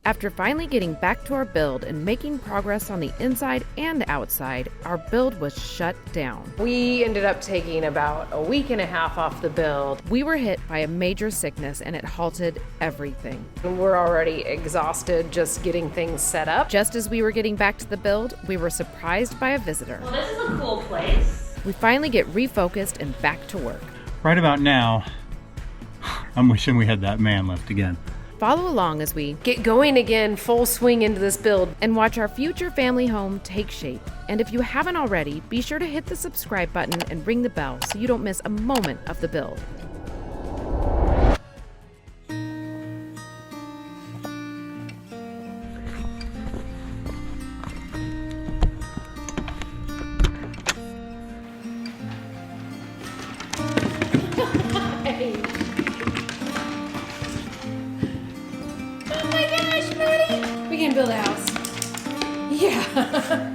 After finally getting back to our build and making progress on the inside and outside, our build was shut down. We ended up taking about a week and a half off the build. We were hit by a major sickness and it halted everything. We're already exhausted just getting things set up. Just as we were getting back to the build, we were surprised by a visitor. Well, this is a cool place. We finally get refocused and back to work. Right about now, I'm wishing we had that man left again. Follow along as we get going again, full swing into this build. and watch our future family home take shape. And if you haven't already, be sure to hit the subscribe button and ring the bell so you don't miss a moment of the build. We can build a house. Yeah.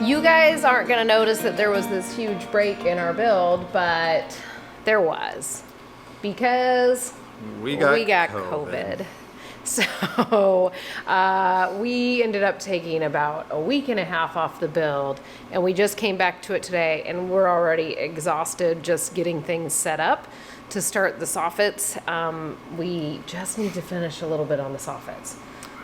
You guys aren't gonna notice that there was this huge break in our build, but there was, because we got COVID. So we ended up taking about a week and a half off the build, and we just came back to it today, and we're already exhausted just getting things set up to start the soffits. We just need to finish a little bit on the soffits.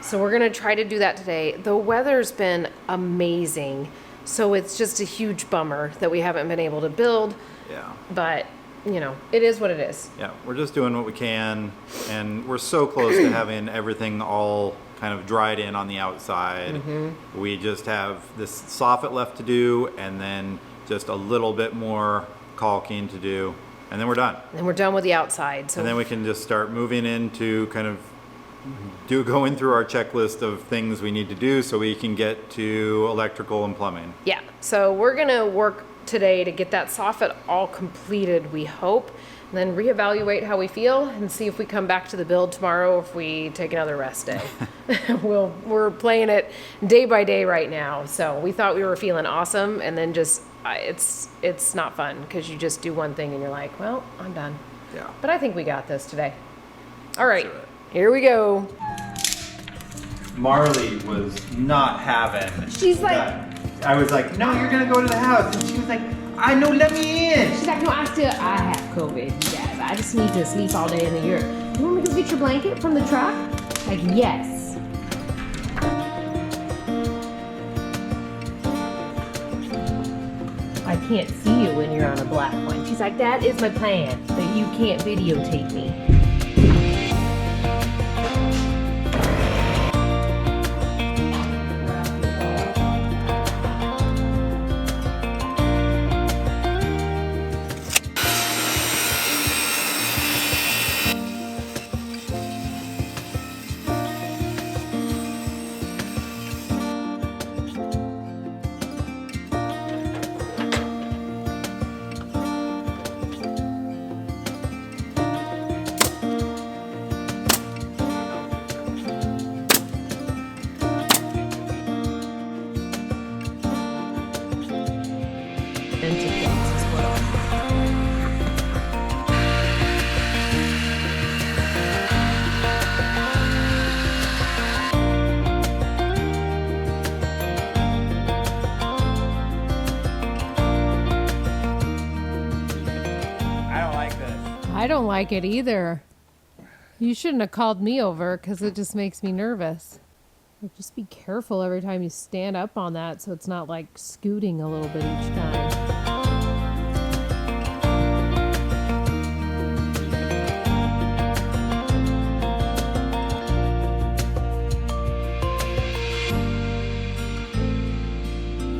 So we're gonna try to do that today. The weather's been amazing, so it's just a huge bummer that we haven't been able to build. Yeah. But, you know, it is what it is. Yeah, we're just doing what we can, and we're so close to having everything all kind of dried in on the outside. Mm-hmm. We just have this soffit left to do, and then just a little bit more caulking to do, and then we're done. And we're done with the outside. So And then we can just start moving into kind of going through our checklist of things we need to do so we can get to electrical and plumbing. yeah, so we're gonna work today to get that soffit all completed, we hope, and then reevaluate how we feel and see if we come back to the build tomorrow or if we take another rest day. We're playing it day by day right now. So we thought we were feeling awesome, and then just it's not fun because you just do one thing and you're like, well, I'm done. Yeah. But I think we got this today. All right, That's all right. here we go. Marley was not having. She's like- that. I was like, no, you're gonna go to the house, and she was like, I know, let me in. She's like, no, I have COVID, you guys. I just need to sleep all day in the yurt. You want me to get your blanket from the truck? Like, yes. I can't see you when you're on a black one. She's like, that is my plan, but you can't videotape me. I don't like it either. You shouldn't have called me over because it just makes me nervous. Like, just be careful every time you stand up on that so it's not like scooting a little bit each time.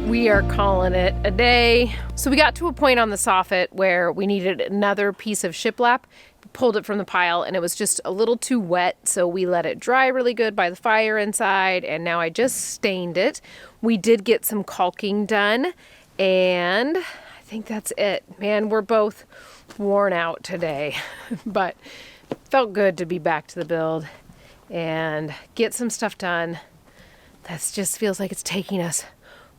We are calling it a day. So we got to a point on the soffit where we needed another piece of shiplap pulled it from the pile and it was just a little too wet, so we let it dry really good by the fire inside, and now I just stained it. We did get some caulking done, and I think that's it. Man, we're both worn out today, but felt good to be back to the build and get some stuff done. That just feels like it's taking us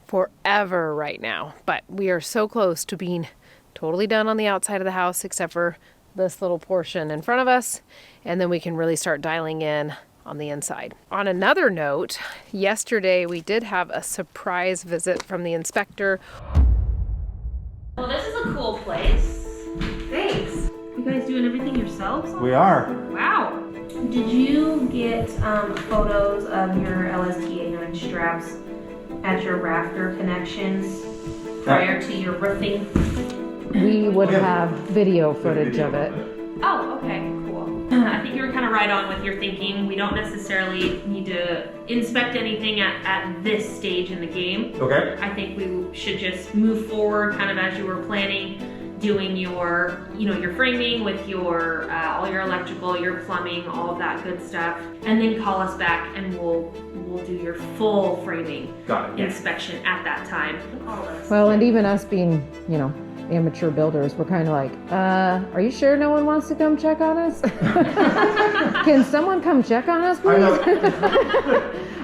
forever right now, but we are so close to being totally done on the outside of the house except for this little portion in front of us, and then we can really start dialing in on the inside. On another note, yesterday we did have a surprise visit from the inspector. Well, this is a cool place. Thanks. You guys doing everything yourselves? We are. Wow. Did you get photos of your LSTA9 straps at your rafter connections prior to your roofing? We would have video footage of it. Oh, okay, cool. I think you were kind of right on with your thinking. We don't necessarily need to inspect anything at this stage in the game. Okay. I think we should just move forward kind of as you were planning, doing your, your framing with your, all your electrical, your plumbing, all of that good stuff. And then call us back and we'll do your full framing inspection at that time. Call us. Well, and even us being, amateur builders, we're kind of like, are you sure no one wants to come check on us? Can someone come check on us, please?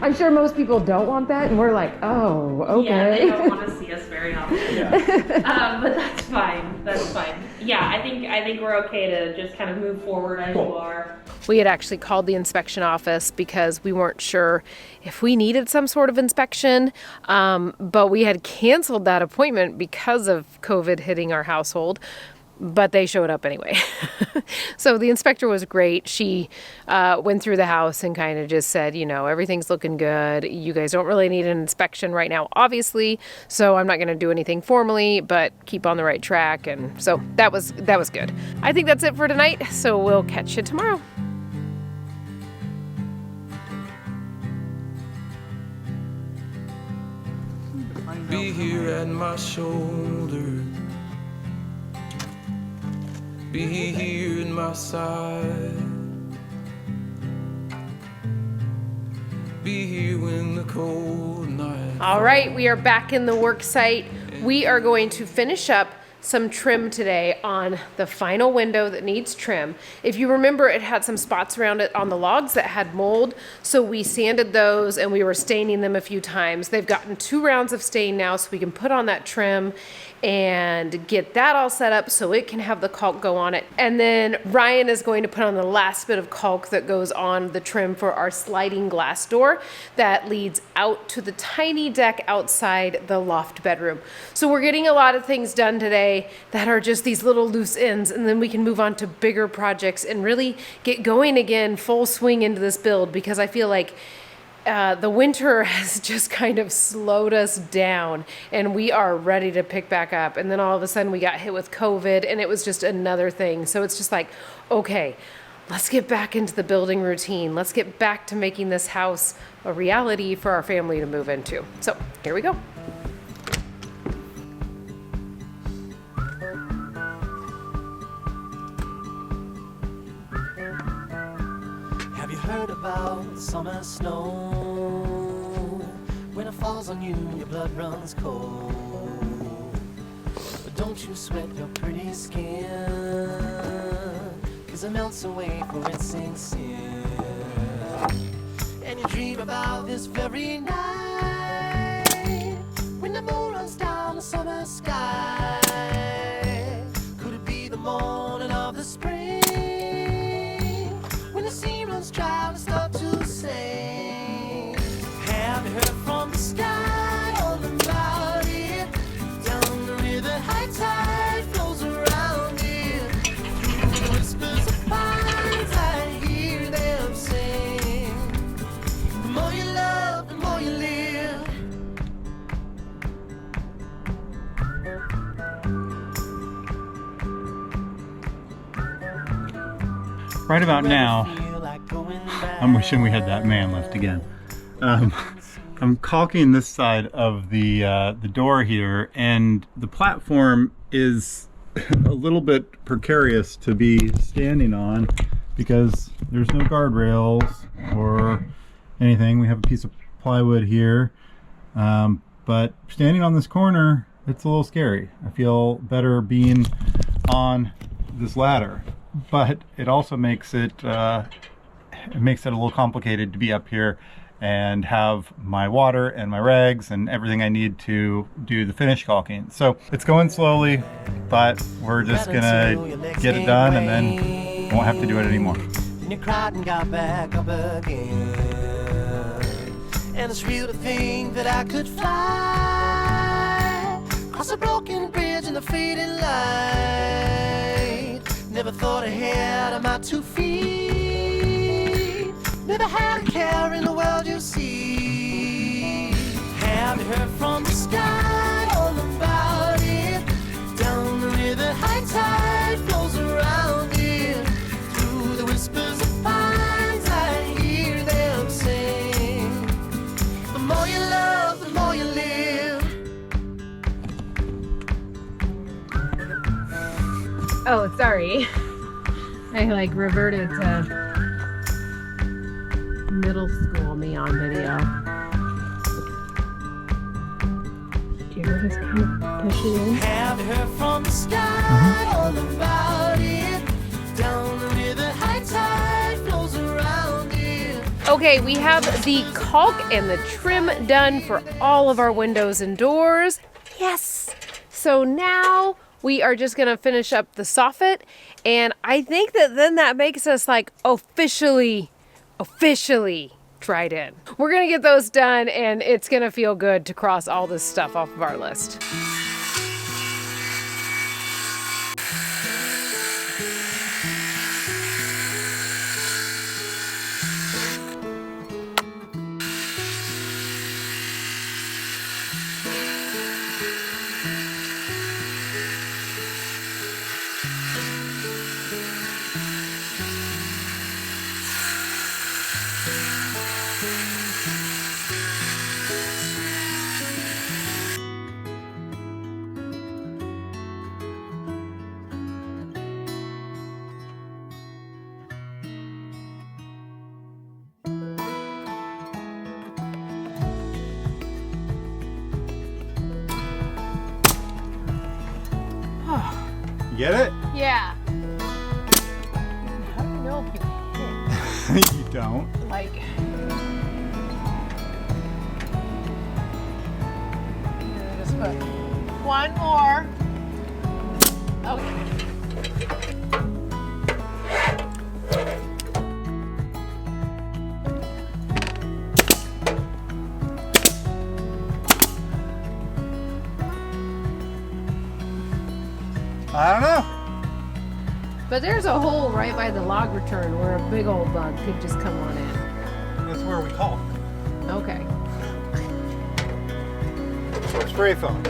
I'm sure most people don't want that, and we're like, oh, okay. Yeah, they don't want to see us very often. Yeah. But that's fine. That's fine. Yeah, I think we're okay to just kind of move forward as you are. We had actually called the inspection office because we weren't sure if we needed some sort of inspection, but we had canceled that appointment because of COVID hitting our household. But they showed up anyway. So the inspector was great. She went through the house and kind of just said, everything's looking good. You guys don't really need an inspection right now, obviously. So I'm not going to do anything formally, but keep on the right track. And so that was good. I think that's it for tonight. So we'll catch you tomorrow. Be here at my shoulder. Be here in my side. Be here when the cold night. All right, we are back in the work site. We are going to finish up some trim today on the final window that needs trim. If you remember, it had some spots around it on the logs that had mold, so we sanded those and we were staining them a few times. They've gotten 2 rounds of stain now, so we can put on that trim and get that all set up so it can have the caulk go on it. And then Ryan is going to put on the last bit of caulk that goes on the trim for our sliding glass door that leads out to the tiny deck outside the loft bedroom. So we're getting a lot of things done today that are just these little loose ends, and then we can move on to bigger projects and really get going again, full swing into this build, because I feel like the winter has just kind of slowed us down and we are ready to pick back up. And then all of a sudden we got hit with COVID and it was just another thing. So it's just like, okay, let's get back into the building routine. Let's get back to making this house a reality for our family to move into. So here we go. Have you heard about summer snow? When it falls on you, your blood runs cold. But don't you sweat your pretty skin, 'cause it melts away for it sinks in. And you dream about this very night, when the moon runs down the summer sky. Could it be the morning of the spring, when the sea runs dry and start to sing? Have you heard from the sky all about it? Down the river, high tide flows around it. Through the whispers of pines, I hear them sing. The more you love, the more you live. Right about now, I'm wishing we had that man lift again. I'm caulking this side of the door here, and the platform is a little bit precarious to be standing on because there's no guardrails or anything. We have a piece of plywood here, but standing on this corner, it's a little scary. I feel better being on this ladder, but it also makes it a little complicated to be up here and have my water and my rags and everything I need to do the finish caulking. So it's going slowly, but we're just gonna get it done and then won't have to do it anymore. And you cried and got back up again. And it's real to think that I could fly across a broken bridge in the fading light. Never thought ahead of my 2 feet. Never had a care in the world, you see. Have you heard from the sky all about it? Down the river, high tide flows around it. Through the whispers of pines, I hear them sing. The more you love, the more you live. Oh, sorry. I like reverted to middle school me on video. Do you hear this kind of pushing in? Have you heard from the sky all about it? Down the river, high tide flows around it. Okay, we have the caulk and the trim done for all of our windows and doors. Yes! So now we are just gonna finish up the soffit, and I think that then that makes us like officially tried in. We're gonna get those done, and it's gonna feel good to cross all this stuff off of our list. You get it? Yeah. How do you know if you hit? You don't. Like, just put one more. Okay. I don't know. But there's a hole right by the log return where a big old bug could just come on in. That's where we caulk. Okay. Spray foam.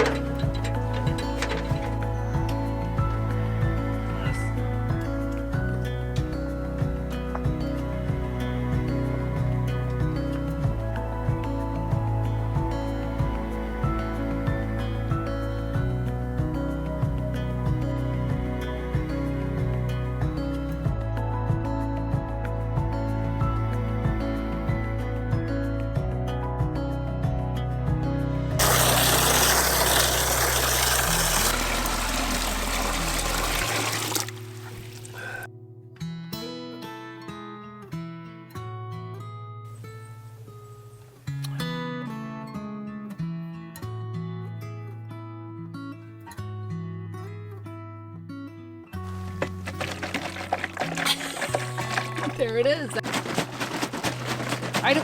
There it is.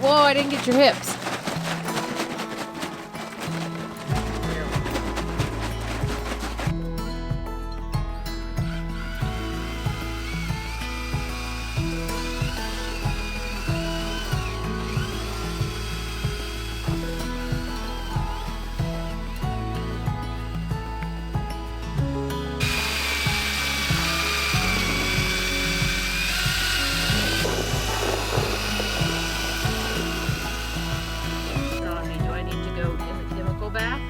Whoa, I didn't get your hips. Do I need to go in the chemical bath?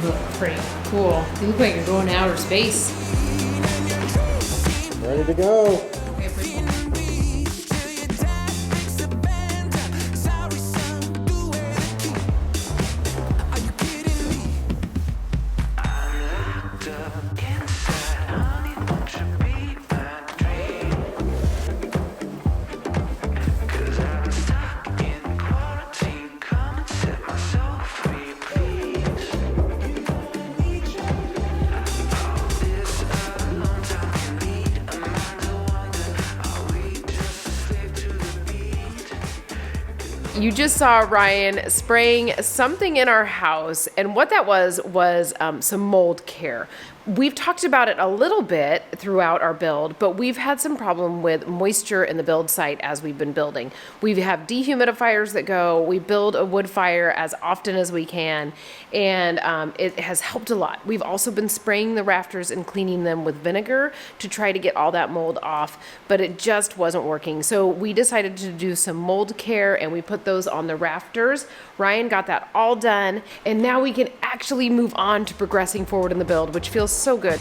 look pretty cool. You look like you're going to outer space. Ready to go. Okay, pretty cool. You just saw Ryan spraying something in our house, and what that was some mold care. We've talked about it a little bit throughout our build, but we've had some problem with moisture in the build site as we've been building. We have dehumidifiers that go, we build a wood fire as often as we can, and it has helped a lot. We've also been spraying the rafters and cleaning them with vinegar to try to get all that mold off, but it just wasn't working. So we decided to do some mold care, and we put those on the rafters. Ryan got that all done, and now we can actually move on to progressing forward in the build, which feels so good.